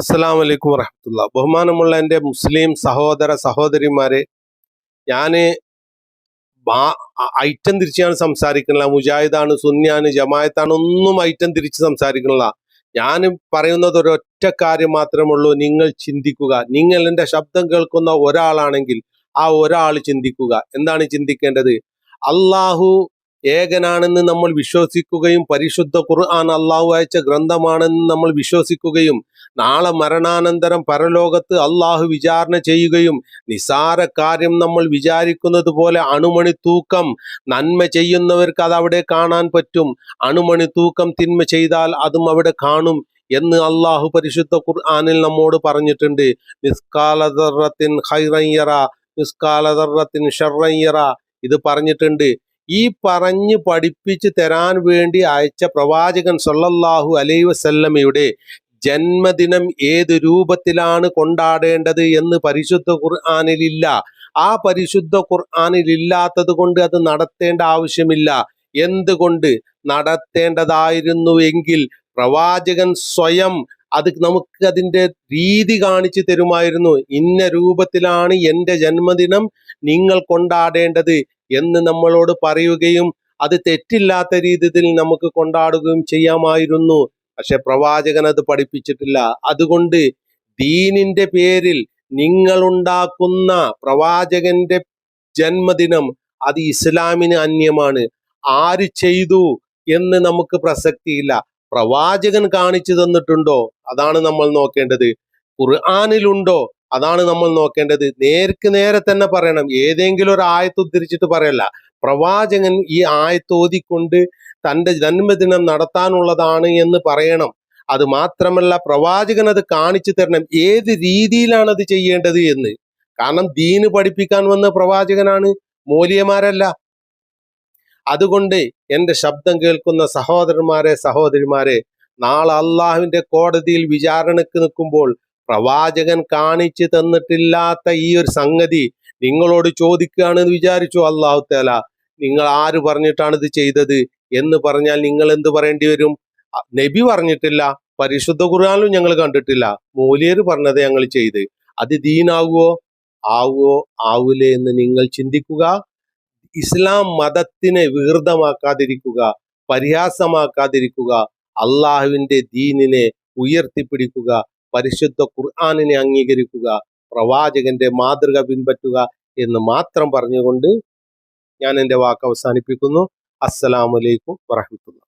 അസ്സലാമു അലൈക്കും വറഹ്മത്തുള്ളാ. ബഹുമാനമുള്ള എൻ്റെ മുസ്ലിം സഹോദര സഹോദരിമാരെ, ഞാൻ ഐറ്റം തിരിച്ചാണ് സംസാരിക്കണില്ല. മുജാഹിദാണ്, സുന്നിയാണ്, ജമായത്താണ്, ഒന്നും ഐറ്റം തിരിച്ച് സംസാരിക്കണില്ല. ഞാൻ പറയുന്നത് ഒരൊറ്റ കാര്യം മാത്രമേ ഉള്ളൂ. നിങ്ങൾ ചിന്തിക്കുക. നിങ്ങൾ എൻ്റെ ശബ്ദം കേൾക്കുന്ന ഒരാളാണെങ്കിൽ ആ ഒരാൾ ചിന്തിക്കുക. എന്താണ് ചിന്തിക്കേണ്ടത്? അള്ളാഹു ഏകനാണെന്ന് നമ്മൾ വിശ്വസിക്കുകയും പരിശുദ്ധ ഖുർആൻ അള്ളാഹു അയച്ച ഗ്രന്ഥമാണെന്ന് നമ്മൾ വിശ്വസിക്കുകയും നാളെ മരണാനന്തരം പരലോകത്ത് അള്ളാഹു വിചാരണ ചെയ്യുകയും നിസാര കാര്യം നമ്മൾ വിചാരിക്കുന്നത് പോലെ അണുമണി തൂക്കം നന്മ ചെയ്യുന്നവർക്ക് അത് അവിടെ കാണാൻ പറ്റും, അണുമണി തൂക്കം തിന്മ ചെയ്താൽ അതും അവിടെ കാണും എന്ന് അള്ളാഹു പരിശുദ്ധ ഖുർആനിൽ നമ്മോട് പറഞ്ഞിട്ടുണ്ട്. മിസ്കാല ദർറത്തിൻ ഖൈറൻ യറ, മിസ്കാല ദർറത്തിൻ ശർറൻ യറ, ഇത് പറഞ്ഞിട്ടുണ്ട്. ഈ പറഞ്ഞ് പഠിപ്പിച്ച് തരാൻ വേണ്ടി അയച്ച പ്രവാചകൻ സല്ലല്ലാഹു അലൈഹി വസല്ലമയുടെ ജന്മദിനം ഏത് രൂപത്തിലാണ് കൊണ്ടാടേണ്ടത് എന്ന് പരിശുദ്ധ ഖുർആനിലില്ല. ആ പരിശുദ്ധ ഖുർആനിലില്ലാത്തത് കൊണ്ട് അത് നടത്തേണ്ട ആവശ്യമില്ല. എന്തുകൊണ്ട്? നടത്തേണ്ടതായിരുന്നുവെങ്കിൽ പ്രവാചകൻ സ്വയം അത് നമുക്ക് അതിൻ്റെ രീതി കാണിച്ചു തരുമായിരുന്നു. ഇന്ന രൂപത്തിലാണ് എൻ്റെ ജന്മദിനം നിങ്ങൾ കൊണ്ടാടേണ്ടത് എന്ന് നമ്മളോട് പറയുകയും അത് തെറ്റില്ലാത്ത രീതിയിൽ നമുക്ക് കൊണ്ടാടുകയും ചെയ്യാമായിരുന്നു. പക്ഷെ പ്രവാചകൻ അത് പഠിപ്പിച്ചിട്ടില്ല. അതുകൊണ്ട് ദീനിന്റെ പേരിൽ നിങ്ങളുണ്ടാക്കുന്ന പ്രവാചകന്റെ ജന്മദിനം അത് ഇസ്ലാമിന് അന്യമാണ്. ആര് ചെയ്തു എന്ന് നമുക്ക് പ്രസക്തിയില്ല. പ്രവാചകൻ കാണിച്ചു തന്നിട്ടുണ്ടോ? അതാണ് നമ്മൾ നോക്കേണ്ടത്. ഖുർആനിലുണ്ടോ? അതാണ് നമ്മൾ നോക്കേണ്ടത്. നേർക്ക് നേരെ തന്നെ പറയണം. ഏതെങ്കിലും ഒരു ആയത്ത് ഉദ്ധരിച്ചിട്ട് പറയല്ല. പ്രവാചകൻ ഈ ആയത്ത് ഓതിക്കൊണ്ട് തൻ്റെ ജന്മദിനം നടത്താനുള്ളതാണ് എന്ന് പറയണം. അത് മാത്രമല്ല, പ്രവാചകൻ അത് കാണിച്ചു തരണം ഏത് രീതിയിലാണ് അത് ചെയ്യേണ്ടത് എന്ന്. കാരണം ദീന് പഠിപ്പിക്കാൻ വന്ന പ്രവാചകനാണ്, മൗലിയമാരല്ല. അതുകൊണ്ട് എൻ്റെ ശബ്ദം കേൾക്കുന്ന സഹോദരന്മാരെ സഹോദരിമാരെ, നാളെ അള്ളാഹുവിന്റെ കോടതിയിൽ വിചാരണക്ക് നിൽക്കുമ്പോൾ പ്രവാചകൻ കാണിച്ചു തന്നിട്ടില്ലാത്ത ഈ ഒരു സംഗതി നിങ്ങളോട് ചോദിക്കുകയാണെന്ന് വിചാരിച്ചു. അള്ളാഹു തആല നിങ്ങൾ ആര് പറഞ്ഞിട്ടാണ് ഇത് ചെയ്തത് എന്ന് പറഞ്ഞാൽ നിങ്ങൾ എന്ത് പറയേണ്ടി വരും? നബി പറഞ്ഞിട്ടില്ല, പരിശുദ്ധ ഖുർആനിലും ഞങ്ങൾ കണ്ടിട്ടില്ല, മൗലിയർ പറഞ്ഞത് ഞങ്ങൾ ചെയ്ത്. അത് ദീനാകുവോ? ആവുമോ? ആവൂലേ എന്ന് നിങ്ങൾ ചിന്തിക്കുക. ഇസ്ലാം മതത്തിനെ വികൃതമാക്കാതിരിക്കുക, പരിഹാസമാക്കാതിരിക്കുക, അള്ളാഹുവിന്റെ ദീനിനെ ഉയർത്തിപ്പിടിക്കുക, പരിശുദ്ധ ഖുർആനിനെ അംഗീകരിക്കുക, പ്രവാചകന്റെ മാതൃക പിൻപറ്റുക എന്ന് മാത്രം പറഞ്ഞുകൊണ്ട് ഞാൻ എൻ്റെ വാക്ക് അവസാനിപ്പിക്കുന്നു. അസ്സലാമു അലൈക്കും വറഹ്മത്തുള്ളാഹി.